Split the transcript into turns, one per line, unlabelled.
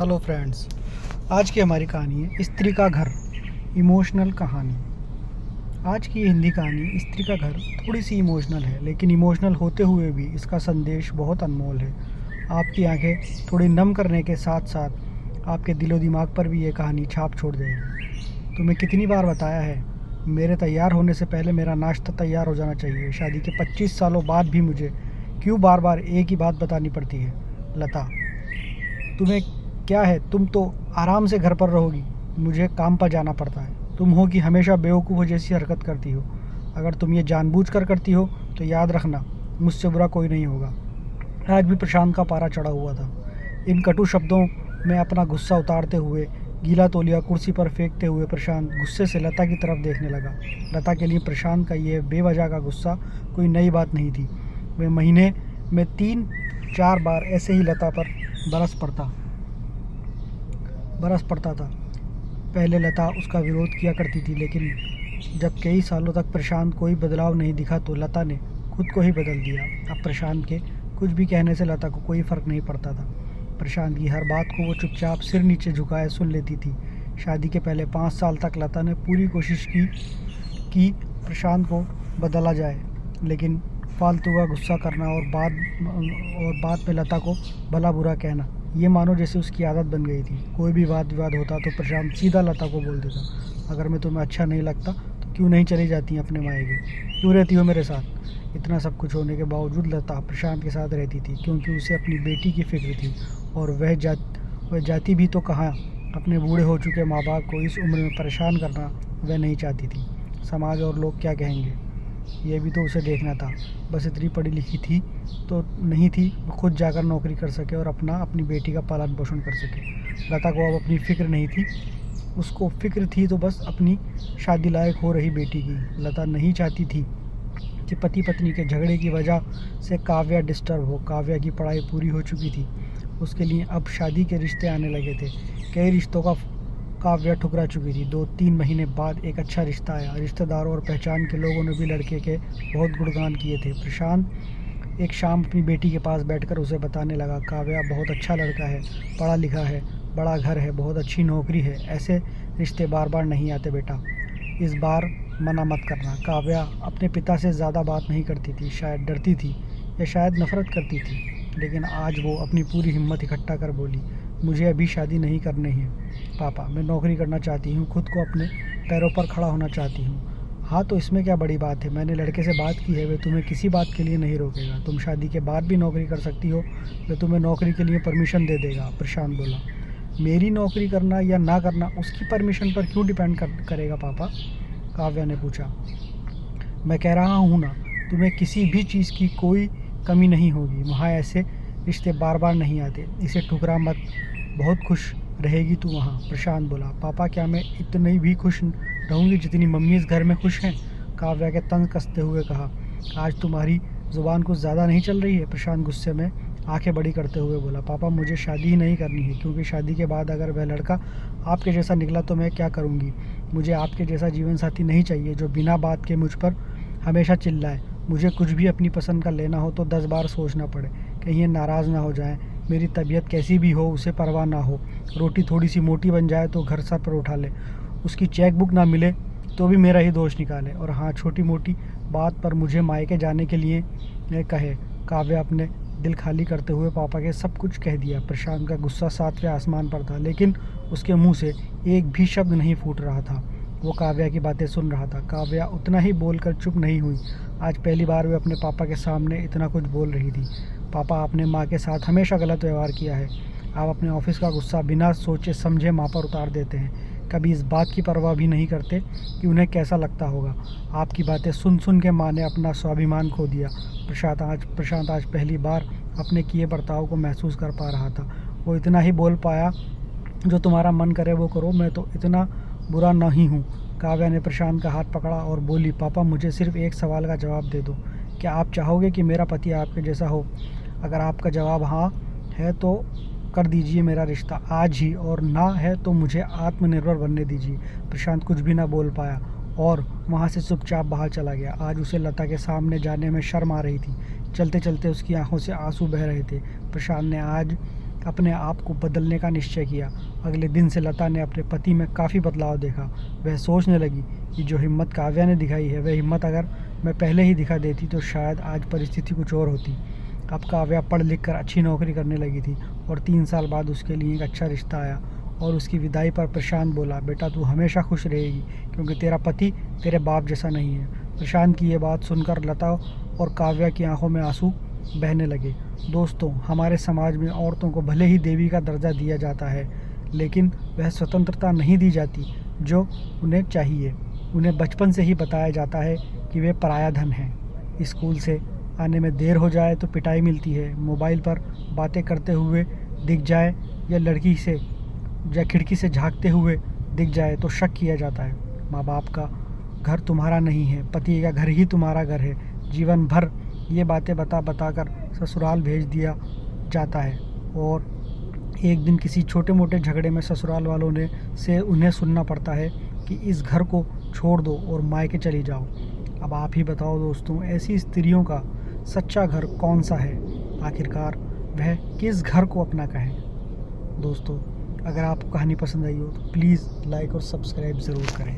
Hello friends, आज की हमारी कहानी है स्त्री का घर, इमोशनल कहानी। आज की हिंदी कहानी स्त्री का घर थोड़ी सी इमोशनल है, लेकिन इमोशनल होते हुए भी इसका संदेश बहुत अनमोल है। आपकी आंखें थोड़ी नम करने के साथ साथ आपके दिलो दिमाग पर भी ये कहानी छाप छोड़ जाएगी। तुम्हें कितनी बार बताया है, मेरे तैयार होने से पहले मेरा नाश्ता तैयार हो जाना चाहिए। शादी के 25 सालों बाद भी मुझे क्यों बार बार एक ही बात बतानी पड़ती है? लता, तुम्हें क्या है? तुम तो आराम से घर पर रहोगी, मुझे काम पर जाना पड़ता है। तुम हो कि हमेशा बेवकूफ़ जैसी हरकत करती हो। अगर तुम ये जानबूझकर करती हो तो याद रखना, मुझसे बुरा कोई नहीं होगा। आज भी प्रशांत का पारा चढ़ा हुआ था। इन कटु शब्दों में अपना गुस्सा उतारते हुए, गीला तौलिया कुर्सी पर फेंकते हुए प्रशांत गुस्से से लता की तरफ देखने लगा। लता के लिए प्रशांत का ये बेवजह का गुस्सा कोई नई बात नहीं थी। वह महीने में 3-4 बार ऐसे ही लता पर बरस पड़ता था। पहले लता उसका विरोध किया करती थी, लेकिन जब कई सालों तक प्रशांत कोई बदलाव नहीं दिखा तो लता ने खुद को ही बदल दिया। अब प्रशांत के कुछ भी कहने से लता को कोई फ़र्क नहीं पड़ता था। प्रशांत की हर बात को वो चुपचाप सिर नीचे झुकाए सुन लेती थी। शादी के पहले 5 साल तक लता ने पूरी कोशिश की कि प्रशांत को बदला जाए, लेकिन फालतू का गुस्सा करना और बात में लता को भला बुरा कहना, ये मानो जैसे उसकी आदत बन गई थी। कोई भी वाद विवाद होता तो प्रशांत सीधा लता को बोल देता, अगर मैं तुम्हें अच्छा नहीं लगता तो क्यों नहीं चली जाती अपने मायके, क्यों रहती हो मेरे साथ? इतना सब कुछ होने के बावजूद लता प्रशांत के साथ रहती थी, क्योंकि उसे अपनी बेटी की फिक्र थी। और वह जाती भी तो कहाँ, अपने बूढ़े हो चुके माँ बाप को इस उम्र में परेशान करना वह नहीं चाहती थी। समाज और लोग क्या कहेंगे, ये भी तो उसे देखना था। बस इतनी पढ़ी लिखी थी तो नहीं थी वो खुद जाकर नौकरी कर सके और अपनी बेटी का पालन पोषण कर सके। लता को अब अपनी फ़िक्र नहीं थी, उसको फ़िक्र थी तो बस अपनी शादी लायक हो रही बेटी की। लता नहीं चाहती थी कि पति पत्नी के झगड़े की वजह से काव्या डिस्टर्ब हो। काव्या की पढ़ाई पूरी हो चुकी थी, उसके लिए अब शादी के रिश्ते आने लगे थे। कई रिश्तों का काव्या ठुकरा चुकी थी। 2-3 महीने बाद एक अच्छा रिश्ता आया। रिश्तेदारों और पहचान के लोगों ने भी लड़के के बहुत गुणगान किए थे। प्रशांत एक शाम अपनी बेटी के पास बैठकर उसे बताने लगा, काव्या बहुत अच्छा लड़का है, पढ़ा लिखा है, बड़ा घर है, बहुत अच्छी नौकरी है। ऐसे रिश्ते बार बार नहीं आते बेटा, इस बार मना मत करना। काव्या अपने पिता से ज़्यादा बात नहीं करती थी, शायद डरती थी या शायद नफ़रत करती थी, लेकिन आज वो अपनी पूरी हिम्मत इकट्ठा कर बोली, मुझे अभी शादी नहीं करनी है पापा, मैं नौकरी करना चाहती हूँ, खुद को अपने पैरों पर खड़ा होना चाहती हूँ। हाँ तो इसमें क्या बड़ी बात है, मैंने लड़के से बात की है, वे तुम्हें किसी बात के लिए नहीं रोकेगा। तुम शादी के बाद भी नौकरी कर सकती हो, वे तुम्हें नौकरी के लिए परमिशन दे देगा। प्रशांत बोला, मेरी नौकरी करना या ना करना उसकी परमिशन पर क्यों डिपेंड करेगा पापा? काव्या ने पूछा। मैं कह रहा हूँ ना, तुम्हें किसी भी चीज़ की कोई कमी नहीं होगी। वहाँ ऐसे रिश्ते बार बार नहीं आते, इसे ठुकरा मत, बहुत खुश रहेगी तू वहाँ। प्रशांत बोला, पापा क्या मैं इतनी भी खुश रहूँगी जितनी मम्मी इस घर में खुश हैं? काव्या के तंज कसते हुए कहा, आज तुम्हारी ज़ुबान कुछ ज़्यादा नहीं चल रही है? प्रशांत गुस्से में आंखें बड़ी करते हुए बोला, पापा मुझे शादी ही नहीं करनी है, क्योंकि शादी के बाद अगर वह लड़का आपके जैसा निकला तो मैं क्या करूँगी? मुझे आपके जैसा जीवन साथी नहीं चाहिए जो बिना बात के मुझ पर हमेशा चिल्लाए। मुझे कुछ भी अपनी पसंद का लेना हो तो 10 बार सोचना पड़े, कहीं ये नाराज़ ना हो जाए। मेरी तबीयत कैसी भी हो उसे परवाह ना हो, रोटी थोड़ी सी मोटी बन जाए तो घर सर पर उठा ले, उसकी चेक बुक ना मिले तो भी मेरा ही दोष निकाले, और हाँ छोटी मोटी बात पर मुझे मायके जाने के लिए कहे। काव्या अपने दिल खाली करते हुए पापा के सब कुछ कह दिया। प्रशांत का गुस्सा 7वें आसमान पर था, लेकिन उसके मुंह से एक भी शब्द नहीं फूट रहा था। वो काव्या की बातें सुन रहा था। काव्या उतना ही बोलकर चुप नहीं हुई। आज पहली बार वे अपने पापा के सामने इतना कुछ बोल रही थी। पापा, आपने माँ के साथ हमेशा गलत व्यवहार किया है। आप अपने ऑफिस का गुस्सा बिना सोचे समझे माँ पर उतार देते हैं, कभी इस बात की परवाह भी नहीं करते कि उन्हें कैसा लगता होगा। आपकी बातें सुन सुन के माँ ने अपना स्वाभिमान खो दिया। प्रशांत आज पहली बार अपने किए बर्ताव को महसूस कर पा रहा था। वो इतना ही बोल पाया, जो तुम्हारा मन करे वो करो, मैं तो इतना बुरा नहीं हूँ। काव्या ने प्रशांत का हाथ पकड़ा और बोली, पापा मुझे सिर्फ एक सवाल का जवाब दे दो, क्या आप चाहोगे कि मेरा पति आपके जैसा हो? अगर आपका जवाब हाँ है तो कर दीजिए मेरा रिश्ता आज ही, और ना है तो मुझे आत्मनिर्भर बनने दीजिए। प्रशांत कुछ भी ना बोल पाया और वहाँ से चुपचाप बाहर चला गया। आज उसे लता के सामने जाने में शर्म आ रही थी। चलते चलते उसकी आंखों से आंसू बह रहे थे। प्रशांत ने आज अपने आप को बदलने का निश्चय किया। अगले दिन से लता ने अपने पति में काफ़ी बदलाव देखा। वह सोचने लगी कि जो हिम्मत काव्या ने दिखाई है, वह हिम्मत अगर मैं पहले ही दिखा देती तो शायद आज परिस्थिति कुछ और होती। अब काव्या पढ़ लिख कर अच्छी नौकरी करने लगी थी और 3 साल बाद उसके लिए एक अच्छा रिश्ता आया। और उसकी विदाई पर प्रशांत बोला, बेटा तू हमेशा खुश रहेगी क्योंकि तेरा पति तेरे बाप जैसा नहीं है। प्रशांत की ये बात सुनकर लता और काव्या की आंखों में आंसू बहने लगे। दोस्तों, हमारे समाज में औरतों को भले ही देवी का दर्जा दिया जाता है, लेकिन वह स्वतंत्रता नहीं दी जाती जो उन्हें चाहिए। उन्हें बचपन से ही बताया जाता है कि वे पराया धन हैं। स्कूल से आने में देर हो जाए तो पिटाई मिलती है। मोबाइल पर बातें करते हुए दिख जाए या खिड़की से झांकते हुए दिख जाए तो शक किया जाता है। माँ बाप का घर तुम्हारा नहीं है, पति का घर ही तुम्हारा घर है। जीवन भर ये बातें बता कर ससुराल भेज दिया जाता है और एक दिन किसी छोटे मोटे झगड़े में ससुराल वालों से उन्हें सुनना पड़ता है कि इस घर को छोड़ दो और मायके चली जाओ। अब आप ही बताओ दोस्तों, ऐसी स्त्रियों का सच्चा घर कौन सा है? आखिरकार वह किस घर को अपना कहें? दोस्तों, अगर आपको कहानी पसंद आई हो तो प्लीज़ लाइक और सब्सक्राइब ज़रूर करें।